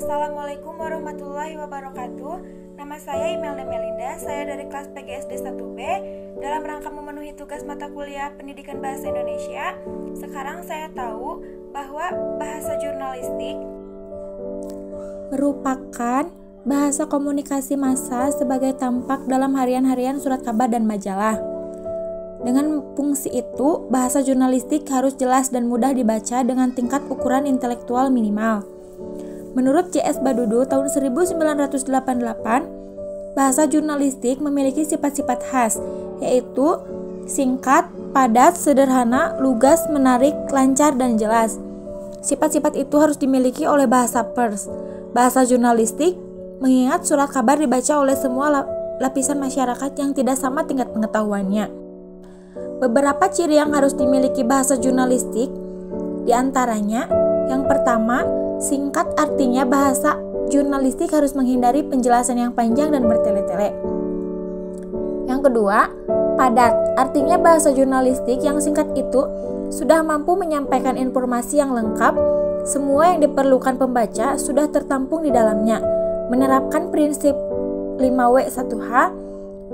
Assalamualaikum warahmatullahi wabarakatuh. Nama saya Imelda Melinda, saya dari kelas PGSD 1B. Dalam rangka memenuhi tugas mata kuliah Pendidikan Bahasa Indonesia, sekarang saya tahu bahwa bahasa jurnalistik merupakan bahasa komunikasi massa sebagai tampak dalam harian-harian surat kabar dan majalah. Dengan fungsi itu, bahasa jurnalistik harus jelas dan mudah dibaca dengan tingkat ukuran intelektual minimal. Menurut C.S. Badudu tahun 1988, bahasa jurnalistik memiliki sifat-sifat khas, yaitu singkat, padat, sederhana, lugas, menarik, lancar, dan jelas. Sifat-sifat itu harus dimiliki oleh bahasa pers. Bahasa jurnalistik mengingat surat kabar dibaca oleh semua lapisan masyarakat yang tidak sama tingkat pengetahuannya. Beberapa ciri yang harus dimiliki bahasa jurnalistik, diantaranya, yang pertama, singkat, artinya bahasa jurnalistik harus menghindari penjelasan yang panjang dan bertele-tele. Yang kedua, padat, artinya bahasa jurnalistik yang singkat itu sudah mampu menyampaikan informasi yang lengkap, semua yang diperlukan pembaca sudah tertampung di dalamnya, menerapkan prinsip 5W1H,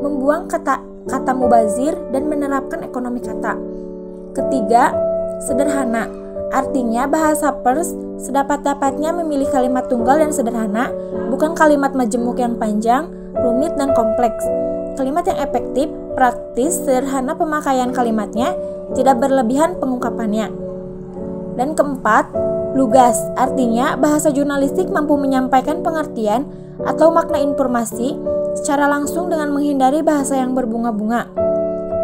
membuang kata mubazir, dan menerapkan ekonomi kata. Ketiga, sederhana, artinya bahasa pers sedapat-dapatnya memilih kalimat tunggal dan sederhana, bukan kalimat majemuk yang panjang, rumit, dan kompleks. Kalimat yang efektif, praktis, sederhana pemakaian kalimatnya, tidak berlebihan pengungkapannya. Dan keempat, lugas, artinya bahasa jurnalistik mampu menyampaikan pengertian atau makna informasi secara langsung dengan menghindari bahasa yang berbunga-bunga.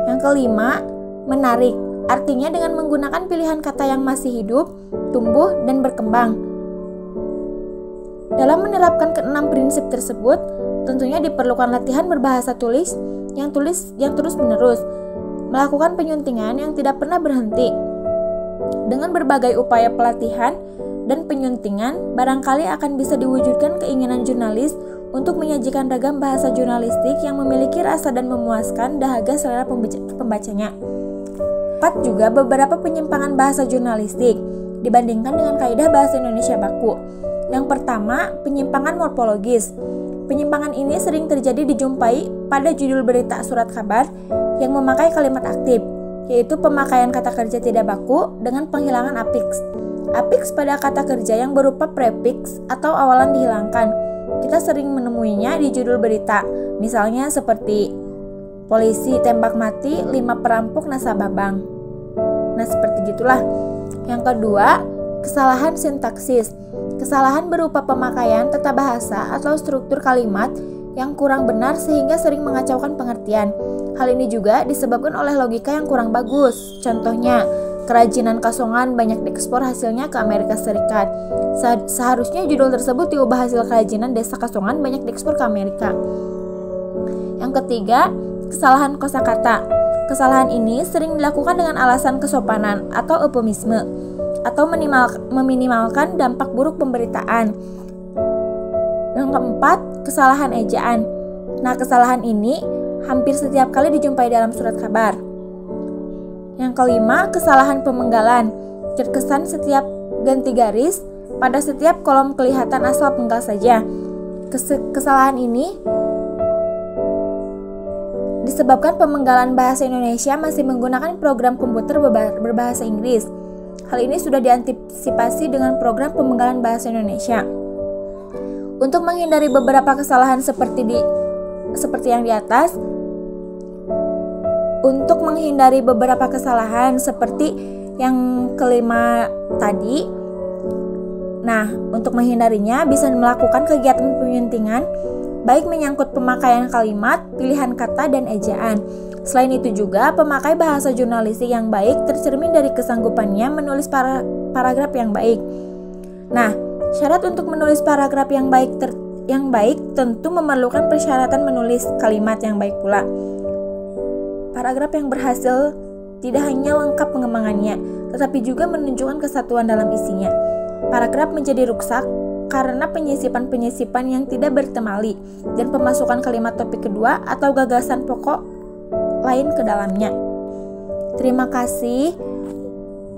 Yang kelima, menarik, artinya dengan menggunakan pilihan kata yang masih hidup, tumbuh, dan berkembang. Dalam menerapkan keenam prinsip tersebut, tentunya diperlukan latihan berbahasa tulis yang terus-menerus, melakukan penyuntingan yang tidak pernah berhenti. Dengan berbagai upaya pelatihan dan penyuntingan, barangkali akan bisa diwujudkan keinginan jurnalis untuk menyajikan ragam bahasa jurnalistik yang memiliki rasa dan memuaskan dahaga selera pembacanya. Dapat juga beberapa penyimpangan bahasa jurnalistik dibandingkan dengan kaidah bahasa Indonesia baku. Yang pertama, penyimpangan morfologis. Penyimpangan ini sering terjadi dijumpai pada judul berita surat kabar yang memakai kalimat aktif, yaitu pemakaian kata kerja tidak baku dengan penghilangan afiks. Afiks pada kata kerja yang berupa prefiks atau awalan dihilangkan. Kita sering menemuinya di judul berita, misalnya seperti polisi tembak mati 5 perampok nasabah bank. Nah, seperti gitulah. Yang kedua, kesalahan sintaksis. Kesalahan berupa pemakaian tata bahasa atau struktur kalimat yang kurang benar sehingga sering mengacaukan pengertian. Hal ini juga disebabkan oleh logika yang kurang bagus. Contohnya, kerajinan kasongan banyak diekspor hasilnya ke Amerika Serikat. Seharusnya judul tersebut diubah hasil kerajinan desa kasongan banyak diekspor ke Amerika. Yang ketiga, kesalahan kosakata. Kesalahan ini sering dilakukan dengan alasan kesopanan atau eufemisme atau meminimalkan dampak buruk pemberitaan. Yang keempat, kesalahan ejaan. Nah, kesalahan ini hampir setiap kali dijumpai dalam surat kabar. Yang kelima, kesalahan pemenggalan. Terkesan setiap ganti garis pada setiap kolom kelihatan asal penggal saja. Kesalahan ini disebabkan pemenggalan bahasa Indonesia masih menggunakan program komputer berbahasa Inggris. Hal ini sudah diantisipasi dengan program pemenggalan bahasa Indonesia. Untuk menghindari beberapa kesalahan seperti yang di atas, untuk menghindari beberapa kesalahan seperti yang kelima tadi, nah, untuk menghindarinya bisa melakukan kegiatan penyuntingan, baik menyangkut pemakaian kalimat, pilihan kata, dan ejaan. Selain itu juga, pemakai bahasa jurnalistik yang baik tercermin dari kesanggupannya menulis paragraf yang baik. Nah, syarat untuk menulis paragraf yang baik tentu memerlukan persyaratan menulis kalimat yang baik pula. Paragraf yang berhasil tidak hanya lengkap pengembangannya, tetapi juga menunjukkan kesatuan dalam isinya. Paragraf menjadi rusak karena penyisipan-penyisipan yang tidak bertemali dan pemasukan kalimat topik kedua atau gagasan pokok lain ke dalamnya. Terima kasih.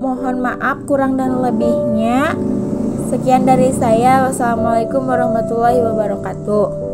Mohon maaf kurang dan lebihnya. Sekian dari saya. Wassalamualaikum warahmatullahi wabarakatuh.